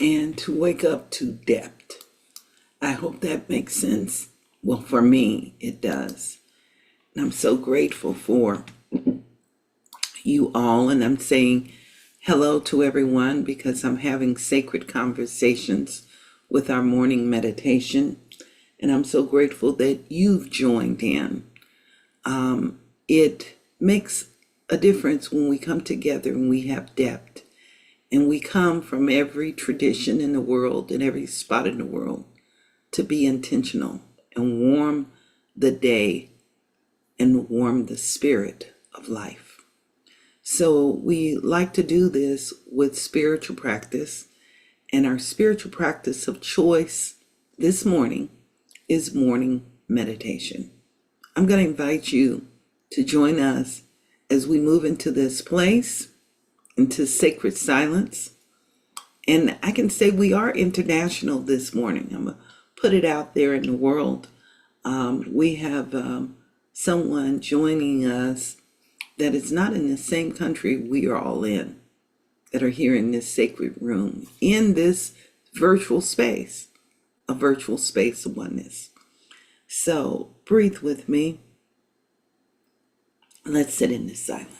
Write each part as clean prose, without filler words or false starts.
and to wake up to depth. I hope that makes sense. Well, for me, it does. And I'm so grateful for you all. And I'm saying hello to everyone because I'm having sacred conversations with our morning meditation. And I'm so grateful that you've joined in. It makes a difference when we come together and we have depth. And we come from every tradition in the world and every spot in the world to be intentional and warm the day and warm the spirit of life. So we like to do this with spiritual practice, and our spiritual practice of choice this morning is morning meditation. I'm going to invite you to join us as we move into this place, into sacred silence. And I can say we are international this morning. I'm going to put it out there in the world. We have someone joining us that is not in the same country we are all in, that are here in this sacred room, in this virtual space, a virtual space of oneness. So breathe with me. Let's sit in this silence.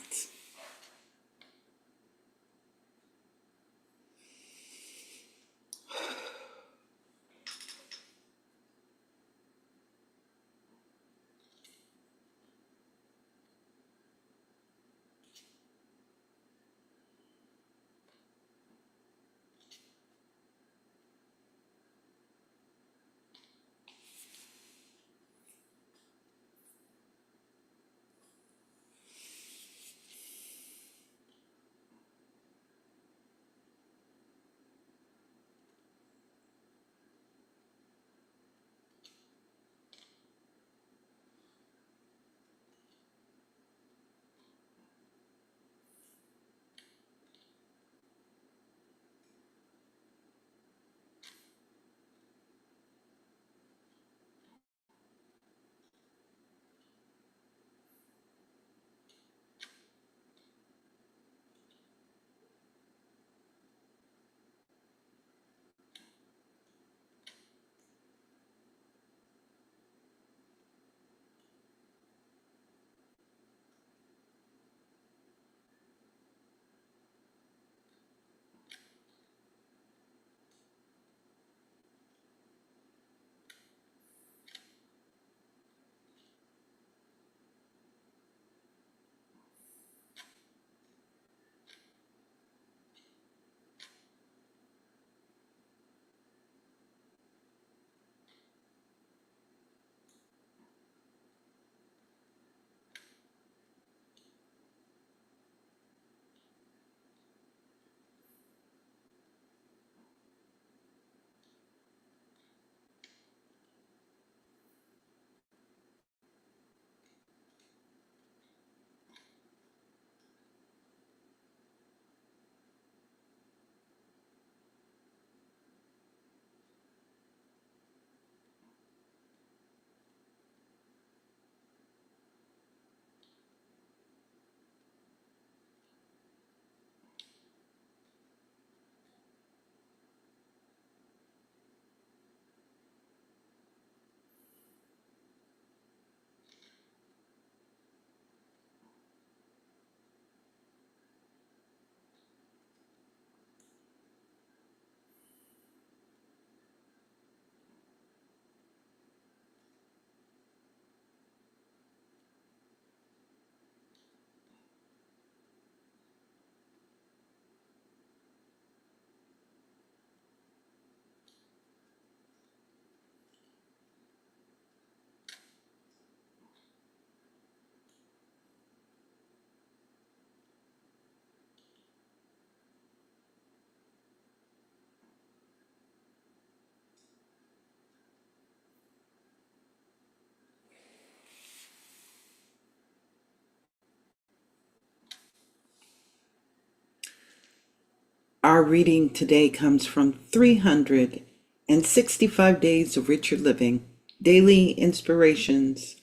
Our reading today comes from 365 Days of Richer Living, Daily Inspirations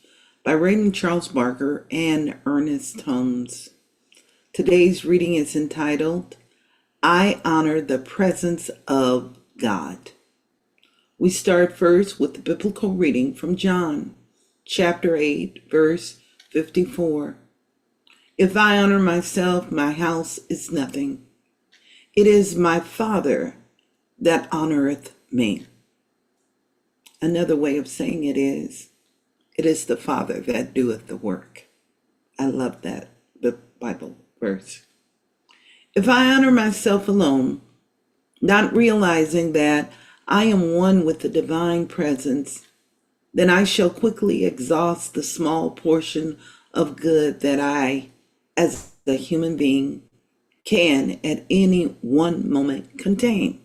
by Raymond Charles Barker and Ernest Holmes. Today's reading is entitled, I honor the presence of God. We start first with the biblical reading from John, chapter 8, verse 54. If I honor myself, my house is nothing. It is my Father that honoreth me. Another way of saying it is the Father that doeth the work. I love that, the Bible verse. If I honor myself alone, not realizing that I am one with the divine presence, then I shall quickly exhaust the small portion of good that I, as a human being, can at any one moment contain.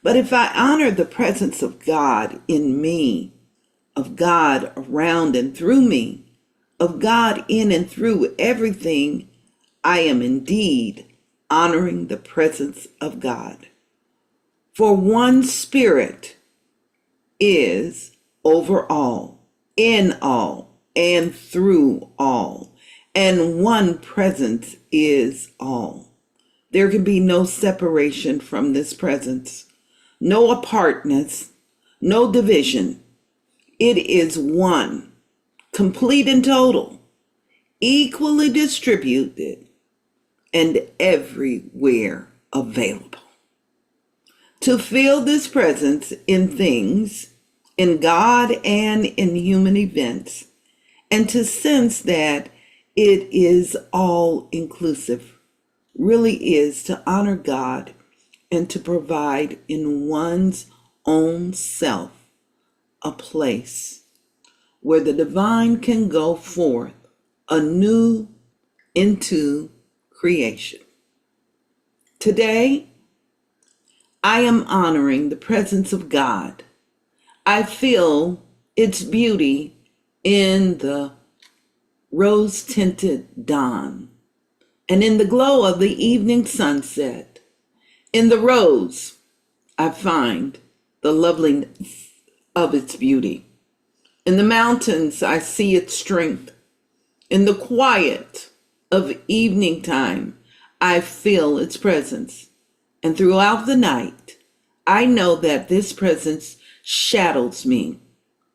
But if I honor the presence of God in me, of God around and through me, of God in and through everything, I am indeed honoring the presence of God. For one Spirit is over all, in all, and through all, and one presence is all. There can be no separation from this presence, no apartness, no division. It is one, complete and total, equally distributed, and everywhere available. To feel this presence in things, in God and in human events, and to sense that it is all inclusive, really is to honor God and to provide in one's own self a place where the divine can go forth anew into creation. Today, I am honoring the presence of God. I feel its beauty in the rose-tinted dawn and in the glow of the evening sunset. In the rose, I find the loveliness of its beauty. In the mountains, I see its strength. In the quiet of evening time, I feel its presence. And throughout the night, I know that this presence shadows me.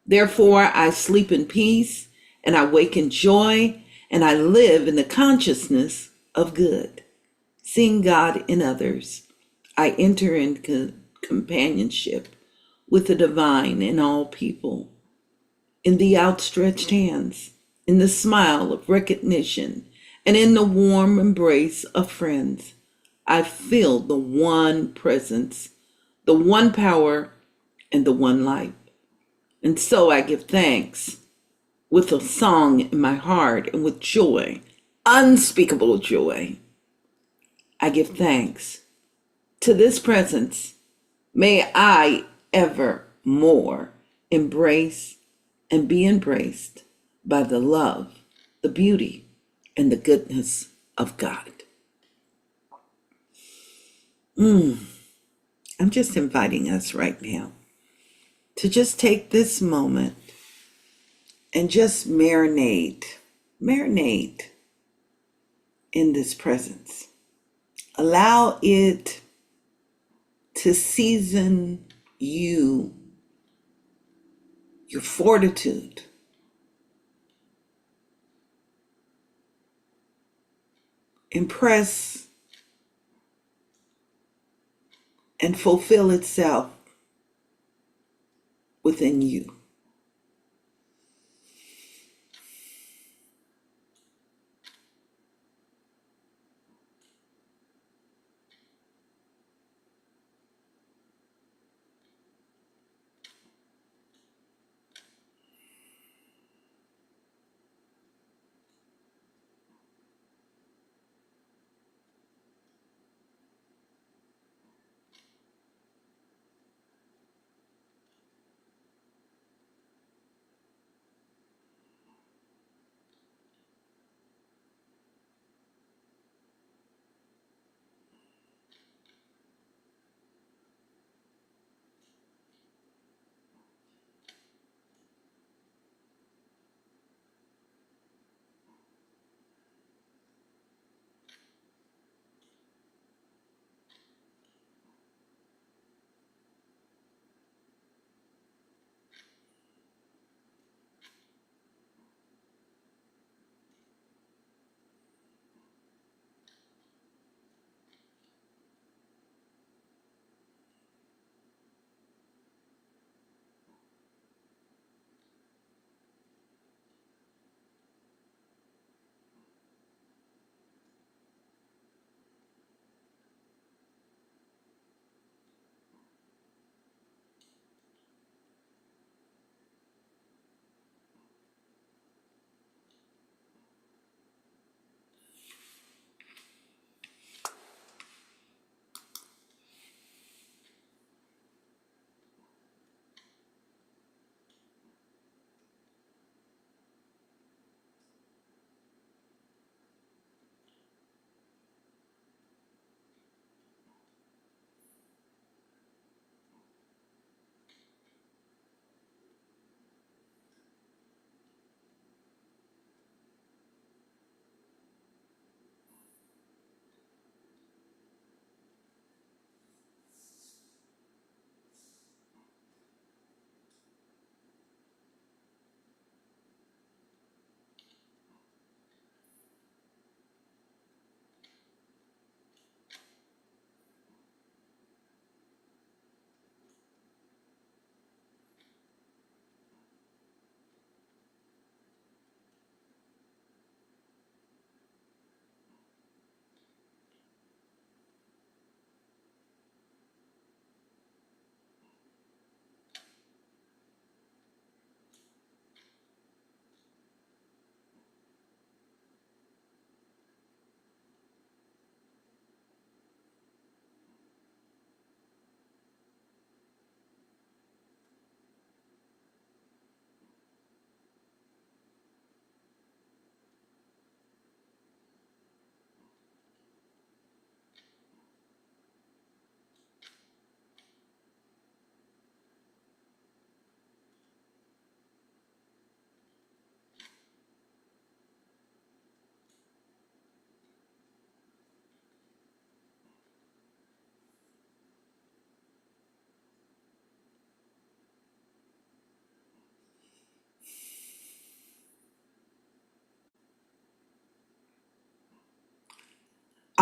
Therefore, I sleep in peace, and I wake in joy, and I live in the consciousness of good. Seeing God in others, I enter into companionship with the divine in all people, in the outstretched hands, in the smile of recognition, and in the warm embrace of friends. I feel the one presence, the one power, and the one life. And so I give thanks with a song in my heart and with joy, unspeakable joy. I give thanks to this presence. May I ever more embrace and be embraced by the love, the beauty, and the goodness of God. I'm just inviting us right now to just take this moment and just marinate in this presence. Allow it to season you, your fortitude, impress and fulfill itself within you.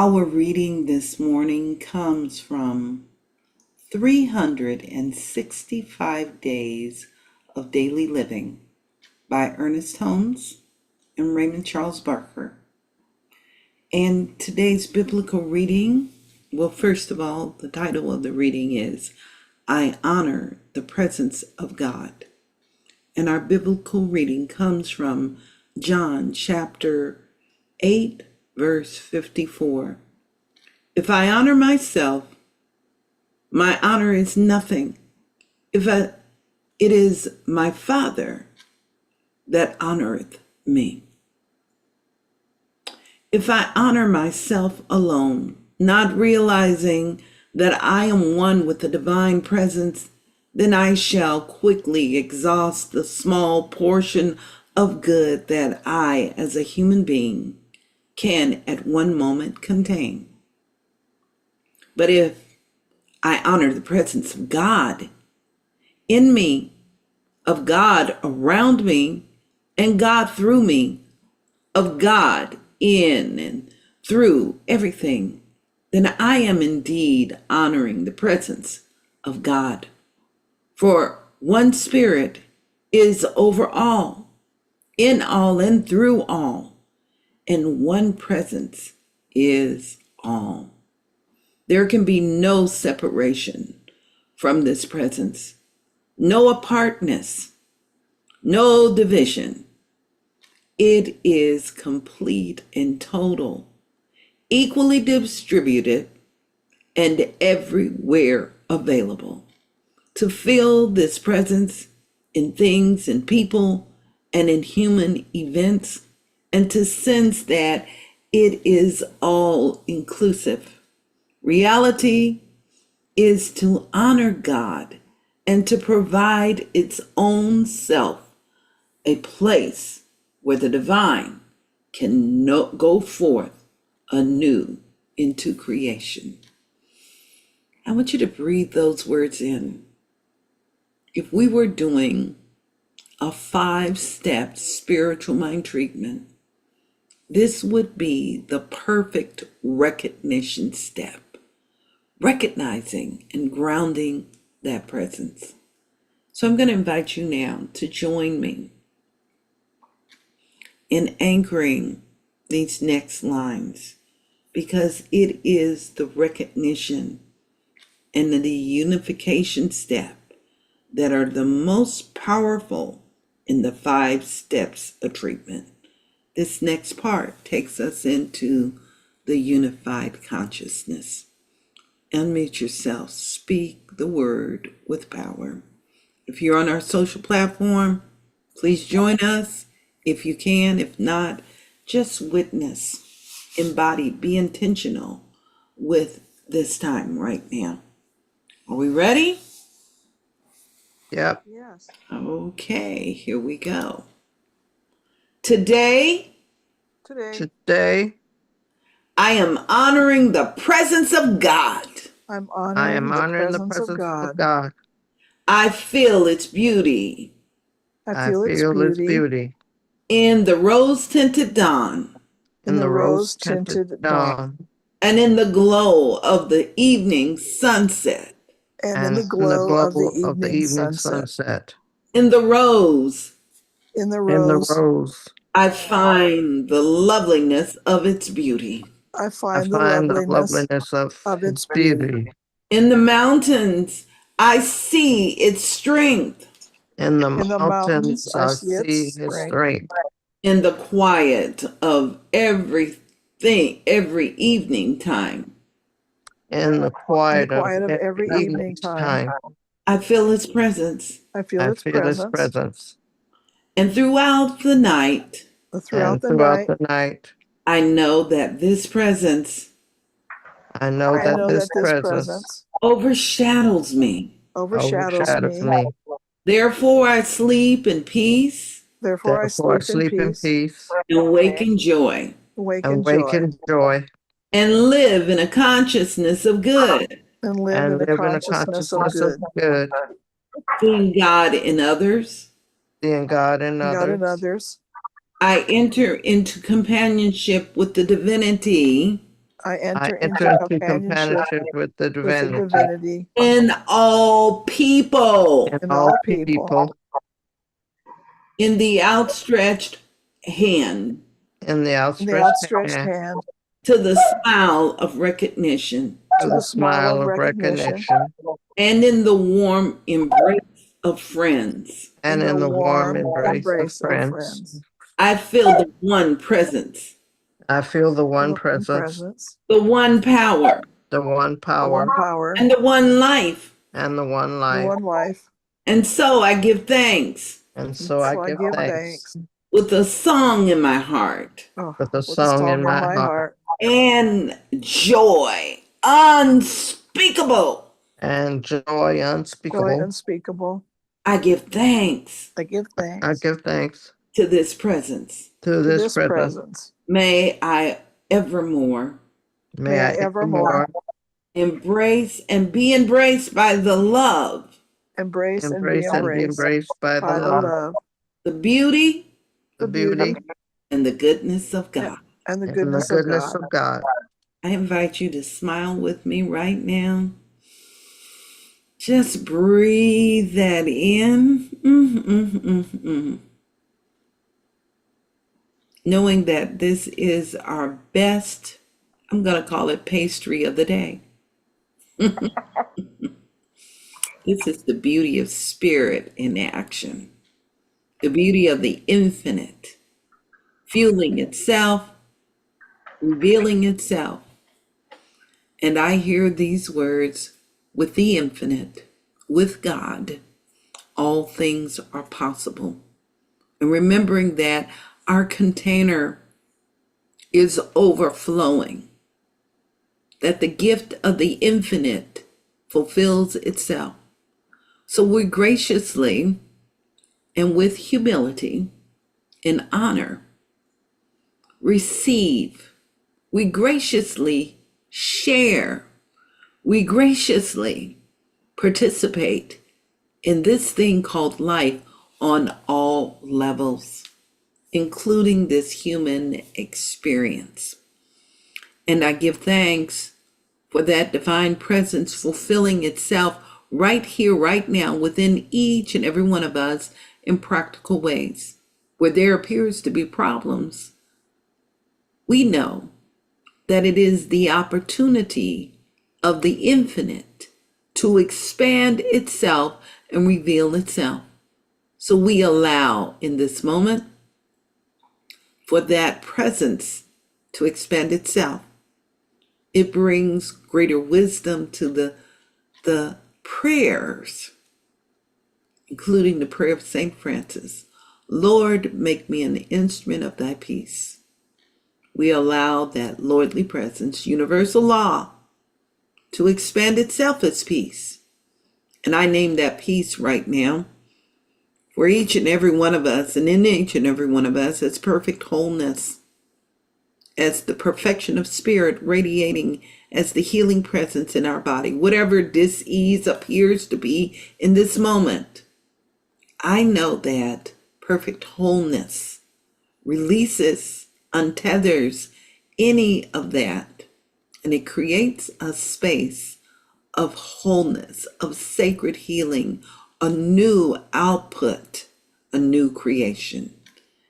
Our reading this morning comes from 365 Days of Daily Living by Ernest Holmes and Raymond Charles Barker. And today's biblical reading, well, first of all, the title of the reading is I Honor the Presence of God. And our biblical reading comes from John chapter 8, verse 54. If I honor myself, my honor is nothing. It is my Father that honoreth me. If I honor myself alone, not realizing that I am one with the divine presence, then I shall quickly exhaust the small portion of good that I, as a human being, can at one moment contain. But if I honor the presence of God in me, of God around me, and God through me, of God in and through everything, then I am indeed honoring the presence of God. For one Spirit is over all, in all, and through all, and one presence is all. There can be no separation from this presence, no apartness, no division. It is complete and total, equally distributed, and everywhere available. To feel this presence in things and people and in human events, and to sense that it is all inclusive. Reality is to honor God and to provide its own self a place where the divine can go forth anew into creation. I want you to breathe those words in. If we were doing a 5-step spiritual mind treatment, this would be the perfect recognition step. Recognizing and grounding that presence. So I'm going to invite you now to join me in anchoring these next lines, because it is the recognition and the unification step that are the most powerful in the 5 steps of treatment. This next part takes us into the unified consciousness. Unmute yourself. Speak the word with power. If you're on our social platform, please join us if you can. If not, just witness, embody, be intentional with this time right now. Are we ready? Yep. Yes. Okay, here we go. Today, Today, I am honoring the presence of God. I'm I am honoring the honoring the presence of presence of God. God. I feel its beauty I I feel its feel its beauty beauty in the rose-tinted dawn in the rose-tinted rose-tinted dawn dawn and in the glow of the evening sunset. and in and the in the glow of the glow of the evening evening sunset. sunset. In the rose, In the In the rose, rose, I find the loveliness of its beauty. I I find the find the loveliness loveliness of of its its beauty. beauty. In the mountains, I see its strength. In the In the mountains, mountains, I I see its see his strength. strength. In the quiet of everything, every evening time, In the In the quiet of quiet of every every evening evening time, time, I feel its presence. I feel I its feel his presence. presence. And throughout the night, Throughout And the throughout night, the night, I know that this presence I know I that know this that this presence presence overshadows me. overshadows overshadows me. me. Therefore, I sleep in peace Therefore, I Therefore, I sleep in sleep in peace, peace and wake in joy awake and in wake joy, in joy and live in a consciousness of good, and live and in a live in a consciousness of consciousness of good. good, seeing God in others. seeing God in God and others. others. I enter into companionship with the divinity I I enter enter into into companionship companionship with the with the divinity divinity in all people, in in all all people, people, in the outstretched hand, in the in the outstretched outstretched hand, hand, to the smile of recognition, to the smile of recognition, and in the warm embrace of friends. and in the warm embrace of friends. friends. I feel the one presence, I feel the one The presence, the one power, the one the power, one power, and the one life. and the one the life. one life. And so I give thanks And so I give thanks with a song in my heart Oh, with a song in my heart and joy unspeakable. and joy Joy unspeakable. unspeakable. I give thanks I give I thanks give thanks to this presence. to to this this presence. presence. May I evermore May I evermore embrace and be embraced by the love, Embrace and be embrace and be embraced embraced by by the the love, love, the beauty, the beauty, and the goodness of God. and the and the goodness of goodness God. of God. I invite you to smile with me right now. Just breathe that in. Knowing that this is our best, I'm going to call it pastry of the day. This is the beauty of spirit in action, the beauty of the infinite, fueling itself, revealing itself. And I hear these words: with the infinite, with God, all things are possible. And remembering that our container is overflowing, that the gift of the infinite fulfills itself. So we graciously and with humility and honor receive, we graciously share, we graciously participate in this thing called life on all levels, including this human experience. And I give thanks for that divine presence fulfilling itself right here, right now, within each and every one of us in practical ways. Where there appears to be problems, we know that it is the opportunity of the infinite to expand itself and reveal itself. So we allow in this moment for that presence to expand itself. It brings greater wisdom to the prayers, including the prayer of St. Francis. Lord, make me an instrument of thy peace. We allow that lordly presence, universal law, to expand itself as peace. And I name that peace right now for each and every one of us, and in each and every one of us, as perfect wholeness, as the perfection of spirit radiating as the healing presence in our body. Whatever dis-ease appears to be in this moment, I know that perfect wholeness releases, untethers any of that, and it creates a space of wholeness, of sacred healing, a new output, a new creation.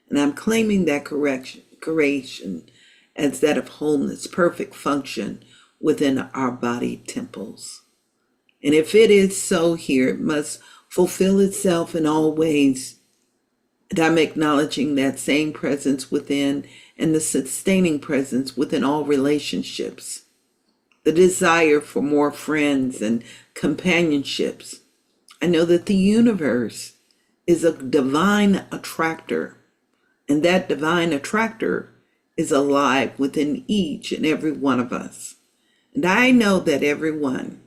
And I'm claiming that creation as that of wholeness, perfect function within our body temples. And if it is so here, it must fulfill itself in all ways. And I'm acknowledging that same presence within and the sustaining presence within all relationships. The desire for more friends and companionships. I know that the universe is a divine attractor, and that divine attractor is alive within each and every one of us. And I know that everyone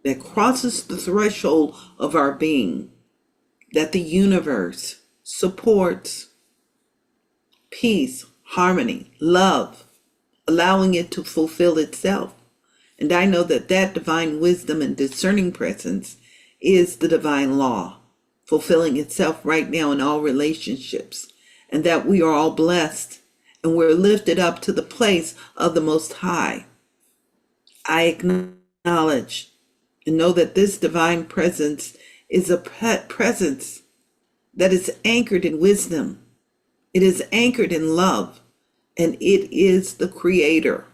that crosses the threshold of our being, that the universe supports peace, harmony, love, allowing it to fulfill itself. And I know that that divine wisdom and discerning presence is the divine law, fulfilling itself right now in all relationships, and that we are all blessed and we're lifted up to the place of the Most High. I acknowledge and know that this divine presence is a presence that is anchored in wisdom. It is anchored in love, and it is the creator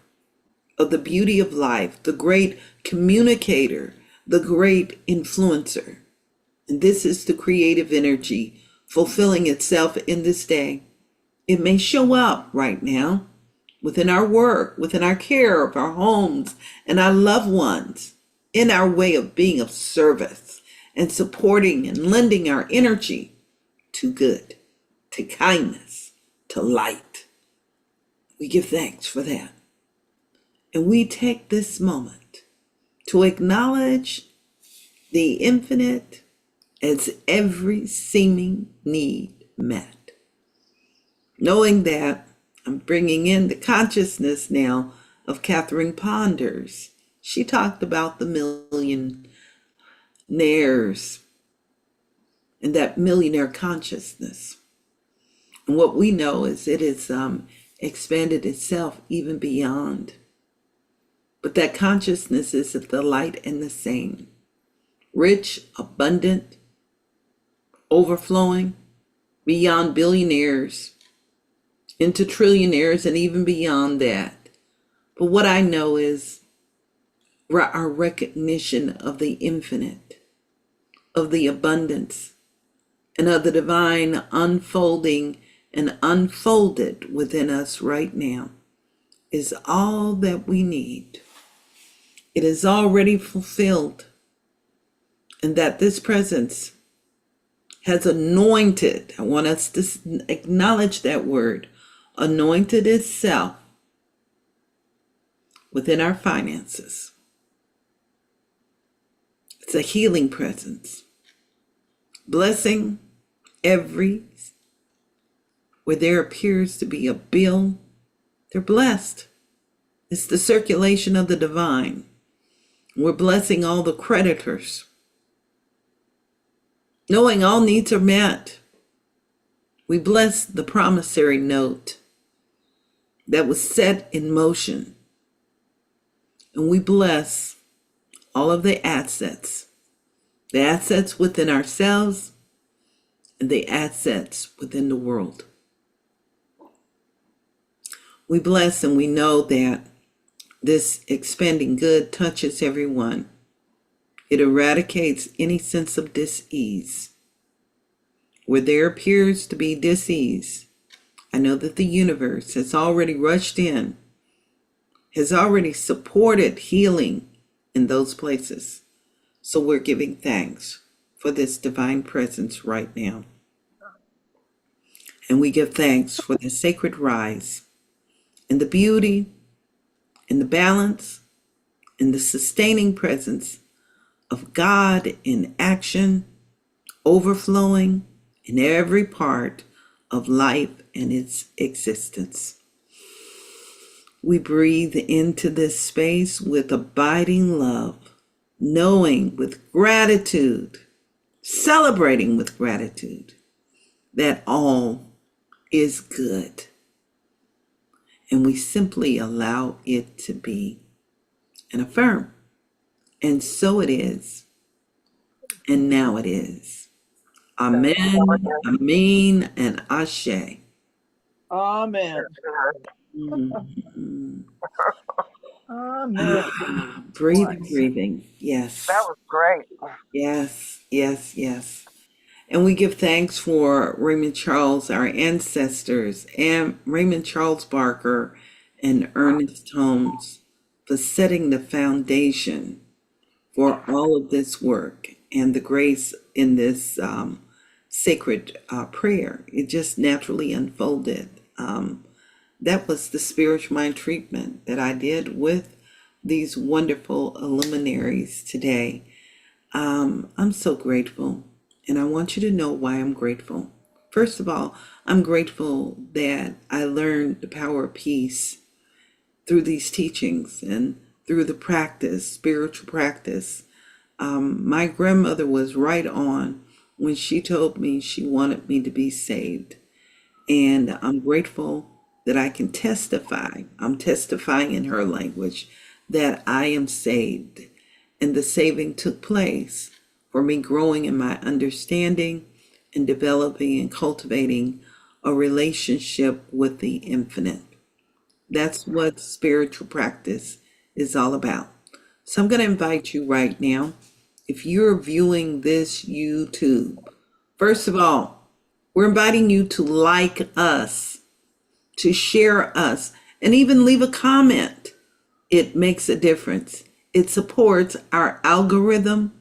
of the beauty of life, the great communicator, the great influencer. And this is the creative energy fulfilling itself in this day. It may show up right now within our work, within our care of our homes and our loved ones, in our way of being of service and supporting and lending our energy to good, to kindness, to light. We give thanks for that. And we take this moment to acknowledge the infinite as every seeming need met. Knowing that I'm bringing in the consciousness now of Catherine Ponders. She talked about the millionaires and that millionaire consciousness. And what we know is it has expanded itself even beyond. But that consciousness is the light and the same. Rich, abundant, overflowing, beyond billionaires, into trillionaires, and even beyond that. But what I know is our recognition of the infinite, of the abundance, and of the divine unfolding and unfolded within us right now is all that we need. It is already fulfilled, and that this presence has anointed, I want us to acknowledge that word, anointed itself within our finances. It's a healing presence, blessing every where there appears to be a bill. They're blessed. It's the circulation of the divine. We're blessing all the creditors, knowing all needs are met. We bless the promissory note that was set in motion, and we bless all of the assets within ourselves and the assets within the world. We bless and we know that this expanding good touches everyone. It eradicates any sense of dis-ease. Where there appears to be dis-ease, I know that the universe has already rushed in, has already supported healing in those places. So we're giving thanks for this divine presence right now. And we give thanks for the sacred rise and the beauty and the balance and the sustaining presence of God in action, overflowing in every part of life and its existence. We breathe into this space with abiding love, knowing with gratitude, celebrating with gratitude that all is good. And we simply allow it to be and affirm. And so it is. And now it is. Amen, Amen, and Ashe. Amen. Mhm. Amen. Breathing. Yes. That was great. Yes, yes, yes. And we give thanks for Raymond Charles, our ancestors, and Raymond Charles Barker and Ernest Holmes for setting the foundation for all of this work and the grace in this sacred prayer. It just naturally unfolded. That was the spiritual mind treatment that I did with these wonderful luminaries today. I'm so grateful, and I want you to know why I'm grateful. First of all, I'm grateful that I learned the power of peace through these teachings and through the practice, spiritual practice. My grandmother was right on when she told me she wanted me to be saved. And I'm grateful that I can testify. I'm testifying in her language that I am saved. And the saving took place for me growing in my understanding and developing and cultivating a relationship with the infinite. That's what spiritual practice is all about. So I'm going to invite you right now, if you're viewing this YouTube, first of all, we're inviting you to like us, to share us, and even leave a comment. It makes a difference. It supports our algorithm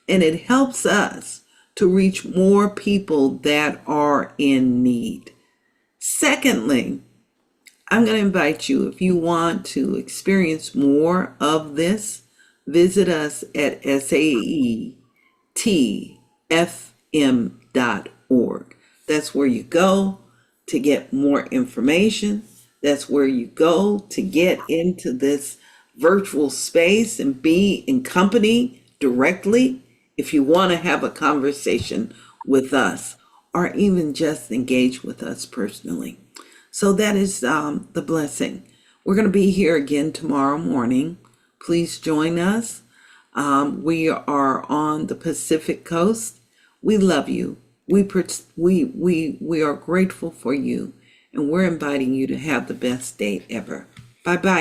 and it helps us to reach more people that are in need. Secondly, I'm going to invite you, if you want to experience more of this, visit us at saetfm.org. That's where you go to get more information. That's where you go to get into this virtual space and be in company directly if you want to have a conversation with us or even just engage with us personally. So that is the blessing. We're going to be here again tomorrow morning. Please join us. We are on the Pacific Coast. We love you. We are grateful for you, and we're inviting you to have the best day ever. Bye-bye.